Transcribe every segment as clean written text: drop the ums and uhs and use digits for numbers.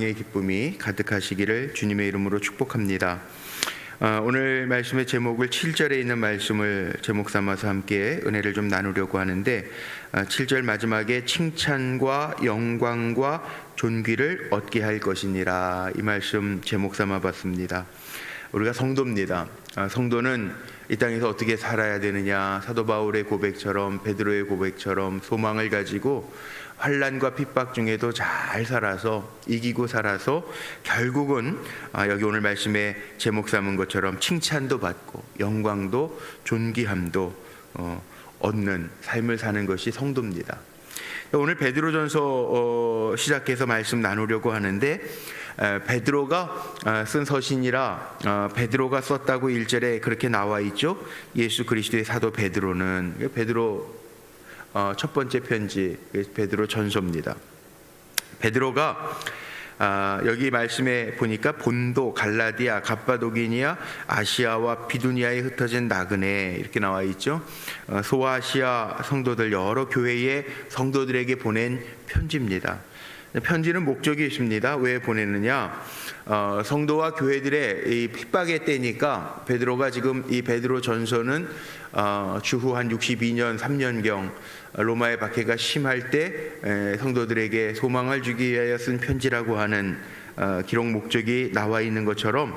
의 기쁨이 가득하시기를 주님의 이름으로 축복합니다. 오늘 말씀의 제목을 7절에 있는 말씀을 제목 삼아서 함께 은혜를 좀 나누려고 하는데, 7절 마지막에 칭찬과 영광과 존귀를 얻게 할 것이니라, 이 말씀 제목 삼아 봤습니다. 우리가 성도입니다. 성도는 이 땅에서 어떻게 살아야 되느냐, 사도 바울의 고백처럼, 베드로의 고백처럼 소망을 가지고 환난과 핍박 중에도 잘 살아서, 이기고 살아서 결국은 여기 오늘 말씀에 제목 삼은 것처럼 칭찬도 받고 영광도 존귀함도 얻는 삶을 사는 것이 성도입니다. 오늘 베드로전서 시작해서 말씀 나누려고 하는데, 베드로가 쓴 서신이라 베드로가 썼다고 1절에 그렇게 나와 있죠. 예수 그리스도의 사도 베드로는, 베드로 첫 번째 편지 베드로 전서입니다. 베드로가 여기 말씀에 보니까 본도, 갈라디아, 갑바도기니아, 아시아와 비두니아에 흩어진 나그네 이렇게 나와 있죠. 소아시아 성도들, 여러 교회의 성도들에게 보낸 편지입니다. 편지는 목적이 있습니다. 왜 보내느냐? 성도와 교회들의 이 핍박의 때니까 베드로가 지금 이 베드로 전서는 주후 한 62년 3년경 로마의 박해가 심할 때 성도들에게 소망을 주기 위하여 쓴 편지라고 하는 기록 목적이 나와 있는 것처럼,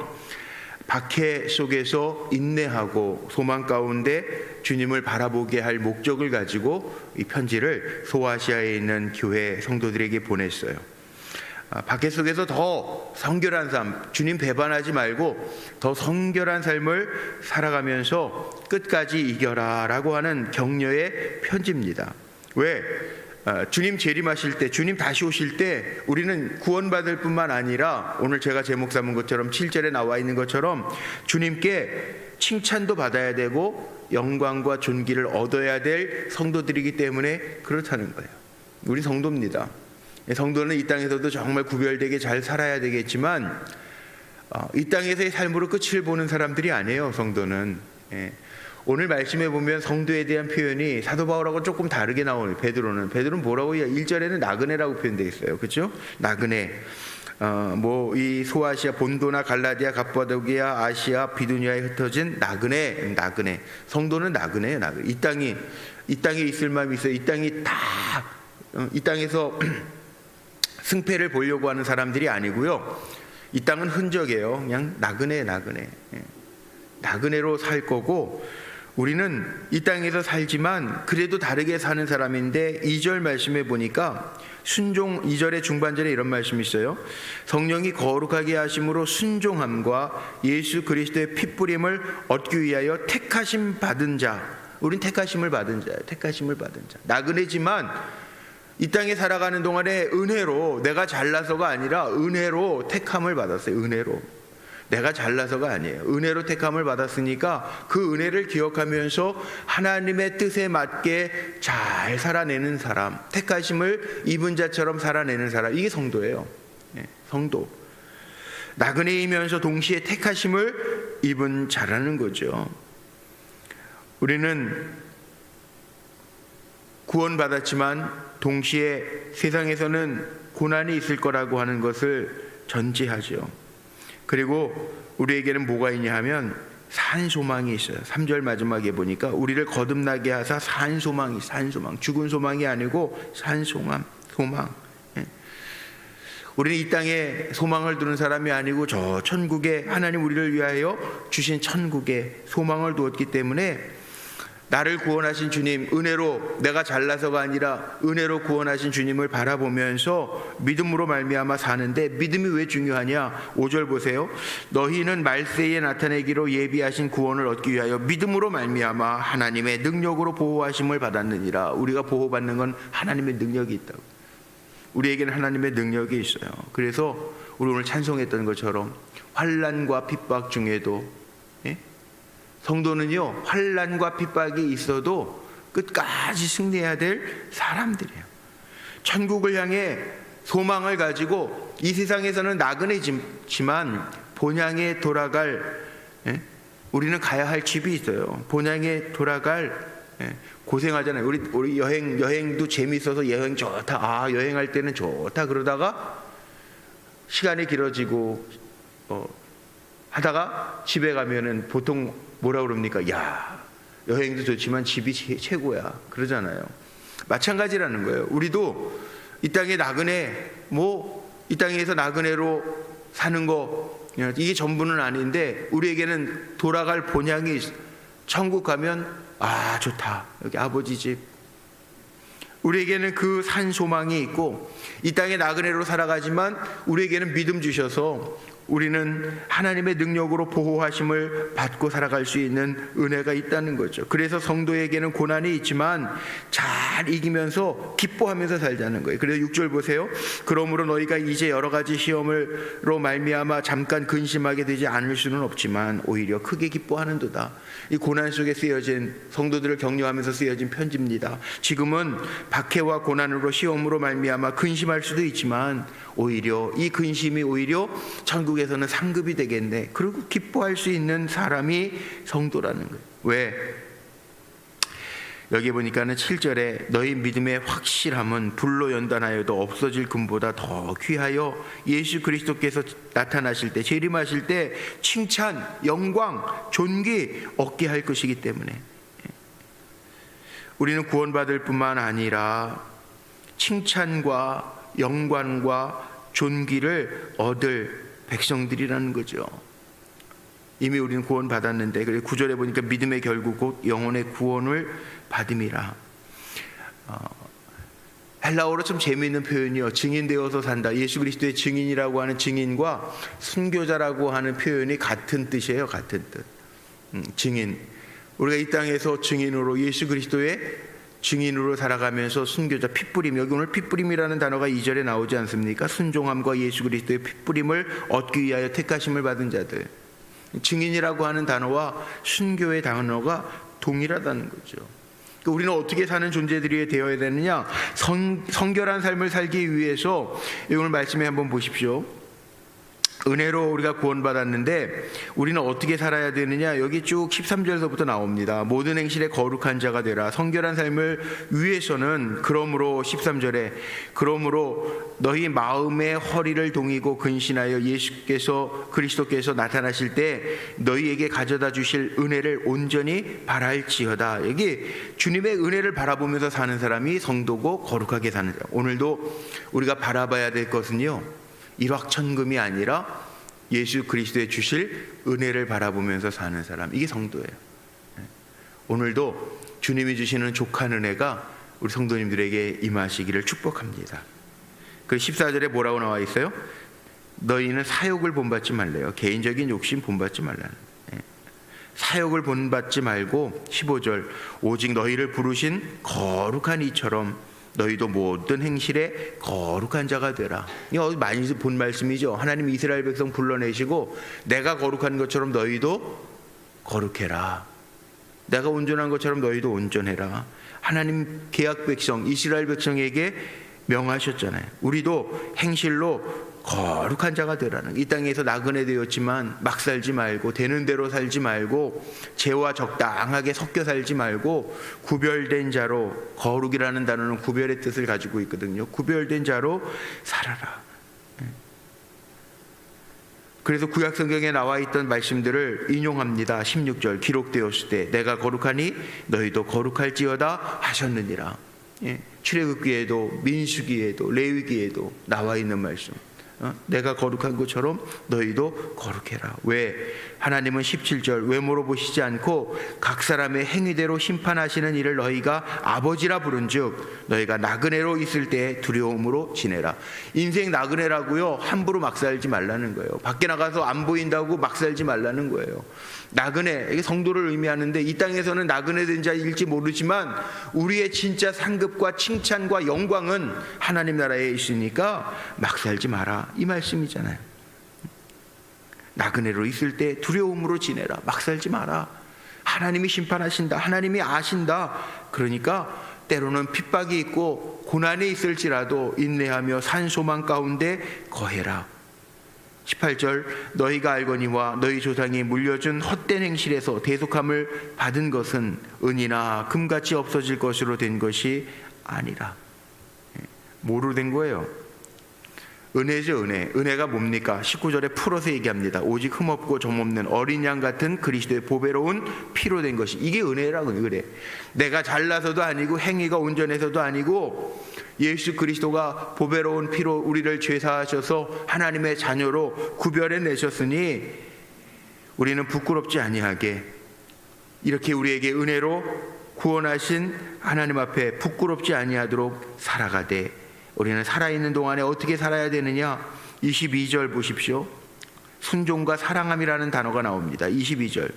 박해 속에서 인내하고 소망 가운데 주님을 바라보게 할 목적을 가지고 이 편지를 소아시아에 있는 교회 성도들에게 보냈어요. 박해 속에서 더 성결한 삶, 주님 배반하지 말고 더 성결한 삶을 살아가면서 끝까지 이겨라 라고 하는 격려의 편지입니다. 왜? 주님 재림하실 때, 주님 다시 오실 때 우리는 구원받을 뿐만 아니라 오늘 제가 제목 삼은 것처럼 7절에 나와 있는 것처럼 주님께 칭찬도 받아야 되고 영광과 존귀를 얻어야 될 성도들이기 때문에 그렇다는 거예요. 우리 성도입니다. 성도는 이 땅에서도 정말 구별되게 잘 살아야 되겠지만 이 땅에서의 삶으로 끝을 보는 사람들이 아니에요. 성도는. 오늘 말씀에 보면 성도에 대한 표현이 사도 바울하고 조금 다르게 나오는, 베드로는 뭐라고 해요? 1절에는 나그네라고 표현되어 있어요. 그렇죠? 나그네. 이 소아시아, 본도나 갈라디아, 갑바도기아, 아시아, 비두니아에 흩어진 나그네. 성도는 나그네예요. 이 땅에 있을 마음이 있어요. 이 땅에서 승패를 보려고 하는 사람들이 아니고요. 이 땅은 흔적이에요. 그냥 나그네. 나그네로 살 거고, 우리는 이 땅에서 살지만 그래도 다르게 사는 사람인데, 2절 말씀에 보니까 순종, 2절의 중반절에 이런 말씀이 있어요. 성령이 거룩하게 하심으로 순종함과 예수 그리스도의 핏부림을 얻기 위하여 택하심 받은 자. 우린 택하심을 받은 자예요. 택하심을 받은 자. 나그네지만 이 땅에 살아가는 동안에 은혜로, 내가 잘나서가 아니라 은혜로 택함을 받았어요. 은혜로. 내가 잘나서가 아니에요. 은혜로 택함을 받았으니까 그 은혜를 기억하면서 하나님의 뜻에 맞게 잘 살아내는 사람, 택하심을 입은 자처럼 살아내는 사람, 이게 성도예요. 성도. 나그네이면서 동시에 택하심을 입은 자라는 거죠. 우리는 구원받았지만 동시에 세상에서는 고난이 있을 거라고 하는 것을 전제하죠. 그리고 우리에게는 뭐가 있냐 하면 산소망이 있어요. 3절 마지막에 보니까 우리를 거듭나게 하사 산소망, 죽은 소망이 아니고 산소망, 소망. 우리는 이 땅에 소망을 두는 사람이 아니고 저 천국에, 하나님 우리를 위하여 주신 천국에 소망을 두었기 때문에 나를 구원하신 주님, 은혜로, 내가 잘나서가 아니라 은혜로 구원하신 주님을 바라보면서 믿음으로 말미암아 사는데, 믿음이 왜 중요하냐? 5절 보세요. 너희는 말세에 나타내기로 예비하신 구원을 얻기 위하여 믿음으로 말미암아 하나님의 능력으로 보호하심을 받았느니라. 우리가 보호받는 건 하나님의 능력이 있다고. 우리에게는 하나님의 능력이 있어요. 그래서 우리 오늘 찬송했던 것처럼 환난과 핍박 중에도, 성도는요, 환난과 핍박이 있어도 끝까지 승리해야 될 사람들이에요. 천국을 향해 소망을 가지고 이 세상에서는 나그네지만 본향에 돌아갈, 우리는 가야 할 집이 있어요. 본향에 돌아갈, 고생하잖아요. 우리 여행도 재미있어서 여행 좋다, 여행할 때는 좋다 그러다가 시간이 길어지고 하다가 집에 가면은 보통 뭐라 그럽니까? 야, 여행도 좋지만 집이 최고야 그러잖아요. 마찬가지라는 거예요. 우리도 이 땅의 나그네, 이 땅에서 나그네로 사는 거 이게 전부는 아닌데, 우리에게는 돌아갈 본향이 천국 가면 좋다, 여기 아버지 집. 우리에게는 그 산 소망이 있고, 이 땅의 나그네로 살아가지만 우리에게는 믿음 주셔서 우리는 하나님의 능력으로 보호하심을 받고 살아갈 수 있는 은혜가 있다는 거죠. 그래서 성도에게는 고난이 있지만 잘 이기면서 기뻐하면서 살자는 거예요. 그래서 6절 보세요. 그러므로 너희가 이제 여러 가지 시험으로 말미암아 잠깐 근심하게 되지 않을 수는 없지만 오히려 크게 기뻐하는도다. 이 고난 속에 쓰여진, 성도들을 격려하면서 쓰여진 편지입니다. 지금은 박해와 고난으로, 시험으로 말미암아 근심할 수도 있지만 오히려 이 근심이 오히려 천국에서는 상급이 되겠네. 그리고 기뻐할 수 있는 사람이 성도라는 거예요. 왜? 여기 보니까는 7절에 너희 믿음의 확실함은 불로 연단하여도 없어질 금보다 더 귀하여 예수 그리스도께서 나타나실 때, 재림하실 때 칭찬, 영광, 존귀 얻게 할 것이기 때문에 우리는 구원받을 뿐만 아니라 칭찬과 영광과 존귀를 얻을 백성들이라는 거죠. 이미 우리는 구원받았는데, 그래서 9절에 보니까 믿음의 결국 곧 영혼의 구원을 받음이라. 헬라어로 좀 재미있는 표현이요, 증인되어서 산다. 예수 그리스도의 증인이라고 하는 증인과 순교자라고 하는 표현이 같은 뜻이에요. 같은 뜻. 증인, 우리가 이 땅에서 증인으로, 예수 그리스도의 증인으로 살아가면서 순교자, 핏뿌림, 여기 오늘 핏뿌림이라는 단어가 2절에 나오지 않습니까? 순종함과 예수 그리스도의 핏뿌림을 얻기 위하여 택하심을 받은 자들. 증인이라고 하는 단어와 순교의 단어가 동일하다는 거죠. 그러니까 우리는 어떻게 사는 존재들이 되어야 되느냐? 성결한 삶을 살기 위해서 오늘 말씀에 한번 보십시오. 은혜로 우리가 구원받았는데 우리는 어떻게 살아야 되느냐? 여기 쭉 13절서부터 나옵니다. 모든 행실에 거룩한 자가 되라. 성결한 삶을 위해서는 그러므로 13절에 그러므로 너희 마음의 허리를 동이고 근신하여 예수께서 그리스도께서 나타나실 때 너희에게 가져다 주실 은혜를 온전히 바랄지어다. 여기 주님의 은혜를 바라보면서 사는 사람이 성도고 거룩하게 사는 사람. 오늘도 우리가 바라봐야 될 것은요, 일확천금이 아니라 예수 그리스도의 주실 은혜를 바라보면서 사는 사람, 이게 성도예요. 오늘도 주님이 주시는 족한 은혜가 우리 성도님들에게 임하시기를 축복합니다. 그 14절에 뭐라고 나와 있어요? 너희는 사욕을 본받지 말래요. 개인적인 욕심 본받지 말라는. 사욕을 본받지 말고 15절 오직 너희를 부르신 거룩한 이처럼 너희도 모든 행실에 거룩한 자가 되라. 이거 많이 본 말씀이죠. 하나님 이스라엘 백성 불러내시고 내가 거룩한 것처럼 너희도 거룩해라. 내가 온전한 것처럼 너희도 온전해라. 하나님 계약 백성 이스라엘 백성에게 명하셨잖아요. 우리도 행실로 거룩한 자가 되라는, 이 땅에서 나그네 되었지만 막 살지 말고, 되는 대로 살지 말고, 죄와 적당하게 섞여 살지 말고 구별된 자로, 거룩이라는 단어는 구별의 뜻을 가지고 있거든요. 구별된 자로 살아라. 그래서 구약 성경에 나와 있던 말씀들을 인용합니다. 16절 기록되었을 때 내가 거룩하니 너희도 거룩할지어다 하셨느니라. 출애굽기에도 민수기에도 레위기에도 나와 있는 말씀. 내가 거룩한 것처럼 너희도 거룩해라. 왜? 하나님은 17절 외모로 보시지 않고 각 사람의 행위대로 심판하시는 이를 너희가 아버지라 부른즉 너희가 나그네로 있을 때 두려움으로 지내라. 인생 나그네라고요, 함부로 막 살지 말라는 거예요. 밖에 나가서 안 보인다고 막 살지 말라는 거예요. 나그네, 이게 성도를 의미하는데 이 땅에서는 나그네 된 자일지 모르지만 우리의 진짜 상급과 칭찬과 영광은 하나님 나라에 있으니까 막 살지 마라, 이 말씀이잖아요. 나그네로 있을 때 두려움으로 지내라. 막 살지 마라. 하나님이 심판하신다. 하나님이 아신다. 그러니까 때로는 핍박이 있고 고난이 있을지라도 인내하며 산소망 가운데 거해라. 18절 너희가 알거니와 너희 조상이 물려준 헛된 행실에서 대속함을 받은 것은 은이나 금같이 없어질 것으로 된 것이 아니라. 뭐로 된 거예요? 은혜죠, 은혜. 은혜가 뭡니까? 19절에 풀어서 얘기합니다. 오직 흠없고 점없는 어린 양 같은 그리스도의 보배로운 피로 된 것이. 이게 은혜라고. 은혜. 내가 잘나서도 아니고 행위가 온전해서도 아니고 예수 그리스도가 보배로운 피로 우리를 죄사하셔서 하나님의 자녀로 구별해 내셨으니 우리는 부끄럽지 아니하게 이렇게 우리에게 은혜로 구원하신 하나님 앞에 부끄럽지 아니하도록 살아가되, 우리는 살아있는 동안에 어떻게 살아야 되느냐? 22절 보십시오. 순종과 사랑함이라는 단어가 나옵니다. 22절.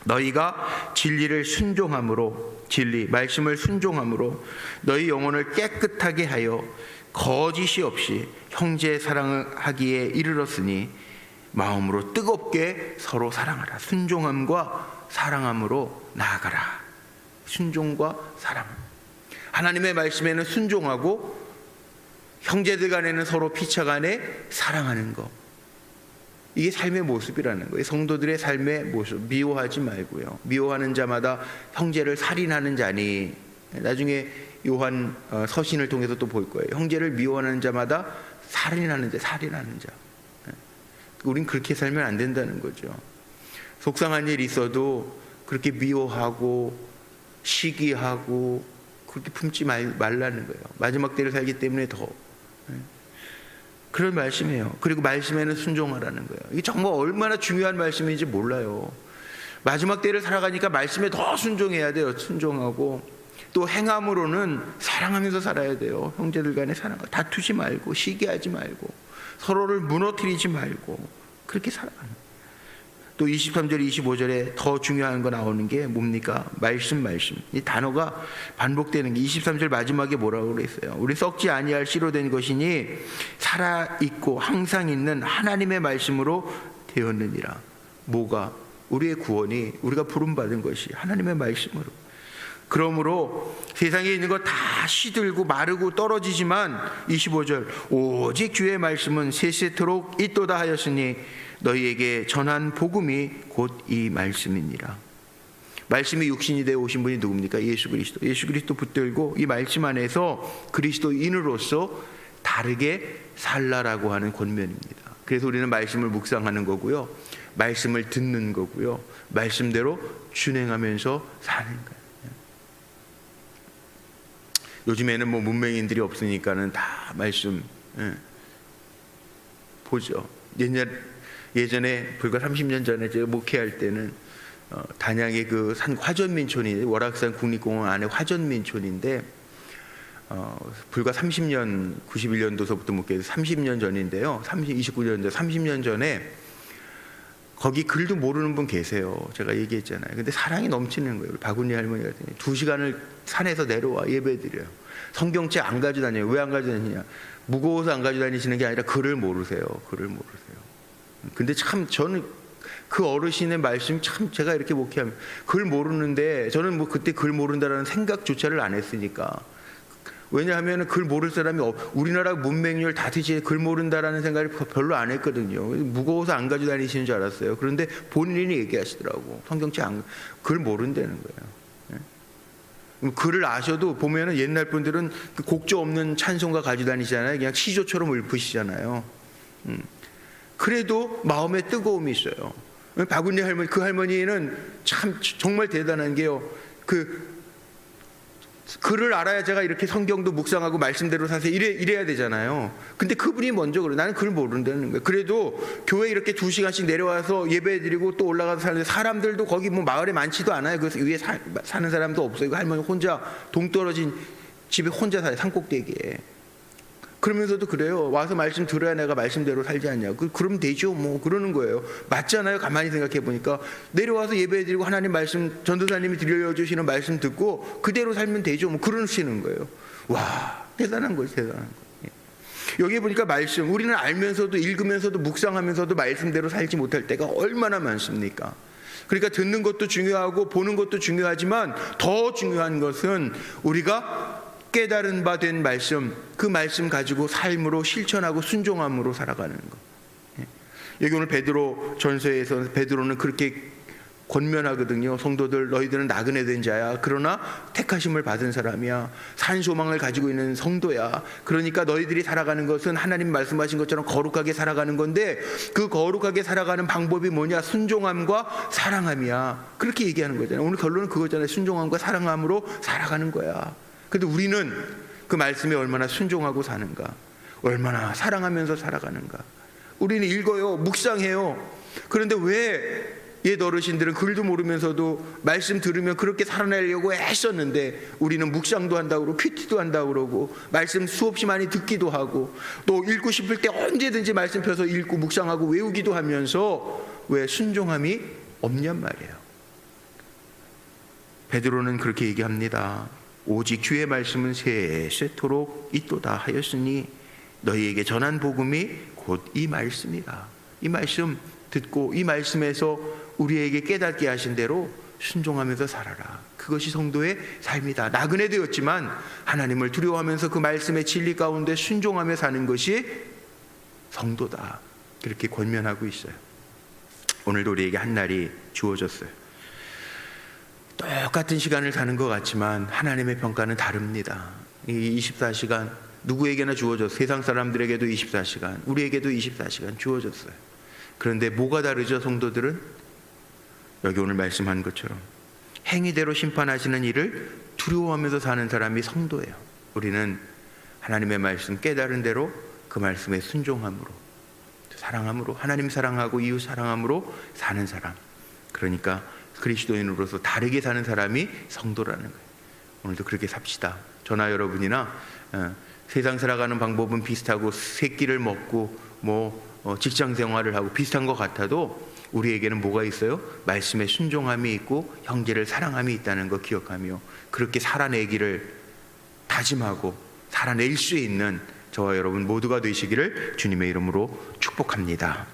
너희가 진리를 순종함으로, 진리 말씀을 순종함으로 너희 영혼을 깨끗하게 하여 거짓이 없이 형제 사랑을 하기에 이르렀으니 마음으로 뜨겁게 서로 사랑하라. 순종함과 사랑함으로 나아가라. 순종과 사랑. 하나님의 말씀에는 순종하고 형제들 간에는 서로 피차 간에 사랑하는 것. 이게 삶의 모습이라는 거예요. 성도들의 삶의 모습. 미워하지 말고요. 미워하는 자마다 형제를 살인하는 자니. 나중에 요한 서신을 통해서 또 볼 거예요. 형제를 미워하는 자마다 살인하는 자, 살인하는 자. 우린 그렇게 살면 안 된다는 거죠. 속상한 일 있어도 그렇게 미워하고 시기하고 그렇게 품지 말라는 거예요. 마지막 때를 살기 때문에 더 그런 말씀이에요. 그리고 말씀에는 순종하라는 거예요. 이게 정말 얼마나 중요한 말씀인지 몰라요. 마지막 때를 살아가니까 말씀에 더 순종해야 돼요. 순종하고 또 행함으로는 사랑하면서 살아야 돼요. 형제들 간에 사랑하고 다투지 말고 시기하지 말고 서로를 무너뜨리지 말고 그렇게 살아가는 거예요. 또 23절 25절에 더 중요한 거 나오는 게 뭡니까? 말씀. 이 단어가 반복되는 게 23절 마지막에 뭐라고 그랬어요? 우리 썩지 아니할 씨로 된 것이니 살아있고 항상 있는 하나님의 말씀으로 되었느니라. 뭐가? 우리의 구원이, 우리가 부름받은 것이 하나님의 말씀으로. 그러므로 세상에 있는 거 다 시들고 마르고 떨어지지만 25절 오직 주의 말씀은 세세토록 있도다 하였으니 너희에게 전한 복음이 곧 이 말씀이니라. 말씀이 육신이 되어 오신 분이 누굽니까? 예수 그리스도. 예수 그리스도 붙들고 이 말씀 안에서 그리스도인으로서 다르게 살라라고 하는 권면입니다. 그래서 우리는 말씀을 묵상하는 거고요, 말씀을 듣는 거고요, 말씀대로 준행하면서 사는 거예요. 요즘에는 뭐 문맹인들이 없으니까는 다 말씀 보죠. 예전에 불과 30년 전에 제가 목회할 때는 단양의 그 산 화전민촌이 월악산 국립공원 안에 화전민촌인데 불과 30년 91년도서부터 목회해서 30년 전인데요. 29년 전 30년 전에 거기 글도 모르는 분 계세요. 제가 얘기했잖아요. 근데 사랑이 넘치는 거예요. 박은희 할머니가 2시간을 산에서 내려와 예배드려요. 성경책 안 가지고 다녀요. 왜 안 가지고 다니냐? 무거워서 안 가지고 다니시는 게 아니라 글을 모르세요. 글을 모르세요. 근데 참 저는 그 어르신의 말씀 참 제가 이렇게 목회하면 글 모르는데 저는 뭐 그때 글 모른다라는 생각조차를 안 했으니까. 왜냐하면 글 모를 사람이 우리나라 문맹률 다티지 글 모른다라는 생각을 별로 안 했거든요. 무거워서 안 가지고 다니시는 줄 알았어요. 그런데 본인이 얘기하시더라고. 성경책 글 모른다는 거예요. 글을 아셔도 보면은 옛날 분들은 그 곡조 없는 찬송가 가지고 다니시잖아요. 그냥 시조처럼 읊으시잖아요. 그래도 마음에 뜨거움이 있어요. 박은희 할머니, 그 할머니는 참 정말 대단한 게요. 글을 알아야 제가 이렇게 성경도 묵상하고 말씀대로 사세요 이래야 되잖아요. 근데 그분이 먼저 그래. 나는 글 모른다는 거예요. 그래도 교회 이렇게 2시간씩 내려와서 예배드리고 또 올라가서 사는데 사람들도 거기 뭐 마을에 많지도 않아요. 그 위에 사는 사람도 없어요. 그 할머니 혼자 동떨어진 집에 혼자 살아요. 산꼭대기에. 그러면서도 그래요. 와서 말씀 들어야 내가 말씀대로 살지 않냐고. 그러면 되죠. 뭐 그러는 거예요. 맞잖아요. 가만히 생각해 보니까 내려와서 예배드리고 하나님 말씀 전도사님이 들려주시는 말씀 듣고 그대로 살면 되죠. 뭐 그러시는 거예요. 와, 대단한 거예요. 대단한 거예요. 여기 보니까 말씀 우리는 알면서도 읽으면서도 묵상하면서도 말씀대로 살지 못할 때가 얼마나 많습니까? 그러니까 듣는 것도 중요하고 보는 것도 중요하지만 더 중요한 것은 우리가 깨달은 바 된 말씀, 그 말씀 가지고 삶으로 실천하고 순종함으로 살아가는 것. 여기 오늘 베드로 전서에서 베드로는 그렇게 권면하거든요. 성도들, 너희들은 나그네 된 자야. 그러나 택하심을 받은 사람이야. 산 소망을 가지고 있는 성도야. 그러니까 너희들이 살아가는 것은 하나님 말씀하신 것처럼 거룩하게 살아가는 건데, 그 거룩하게 살아가는 방법이 뭐냐? 순종함과 사랑함이야. 그렇게 얘기하는 거잖아요. 오늘 결론은 그거잖아요. 순종함과 사랑함으로 살아가는 거야. 근데 우리는 그 말씀에 얼마나 순종하고 사는가, 얼마나 사랑하면서 살아가는가. 우리는 읽어요, 묵상해요. 그런데 왜 옛 어르신들은 글도 모르면서도 말씀 들으면 그렇게 살아내려고 애썼는데, 우리는 묵상도 한다고 그러고 큐티도 한다고 그러고 말씀 수없이 많이 듣기도 하고 또 읽고 싶을 때 언제든지 말씀 펴서 읽고 묵상하고 외우기도 하면서 왜 순종함이 없냔 말이에요. 베드로는 그렇게 얘기합니다. 오직 주의 말씀은 세세토록 있도다 하였으니 너희에게 전한 복음이 곧 이 말씀이다. 이 말씀 듣고 이 말씀에서 우리에게 깨닫게 하신 대로 순종하면서 살아라. 그것이 성도의 삶이다. 나그네 되었지만 하나님을 두려워하면서 그 말씀의 진리 가운데 순종하며 사는 것이 성도다. 그렇게 권면하고 있어요. 오늘도 우리에게 한 날이 주어졌어요. 똑같은 시간을 사는 것 같지만 하나님의 평가는 다릅니다. 이 24시간 누구에게나 주어졌어요. 세상 사람들에게도 24시간, 우리에게도 24시간 주어졌어요. 그런데 뭐가 다르죠? 성도들은 여기 오늘 말씀한 것처럼 행위대로 심판하시는 일을 두려워하면서 사는 사람이 성도예요. 우리는 하나님의 말씀 깨달은 대로 그 말씀에 순종함으로, 사랑함으로, 하나님 사랑하고 이웃 사랑함으로 사는 사람, 그러니까 그리스도인으로서 다르게 사는 사람이 성도라는 거예요. 오늘도 그렇게 삽시다. 저나 여러분이나 세상 살아가는 방법은 비슷하고 세 끼를 먹고 직장 생활을 하고 비슷한 것 같아도 우리에게는 뭐가 있어요? 말씀에 순종함이 있고 형제를 사랑함이 있다는 거 기억하며 그렇게 살아내기를 다짐하고 살아낼 수 있는 저와 여러분 모두가 되시기를 주님의 이름으로 축복합니다.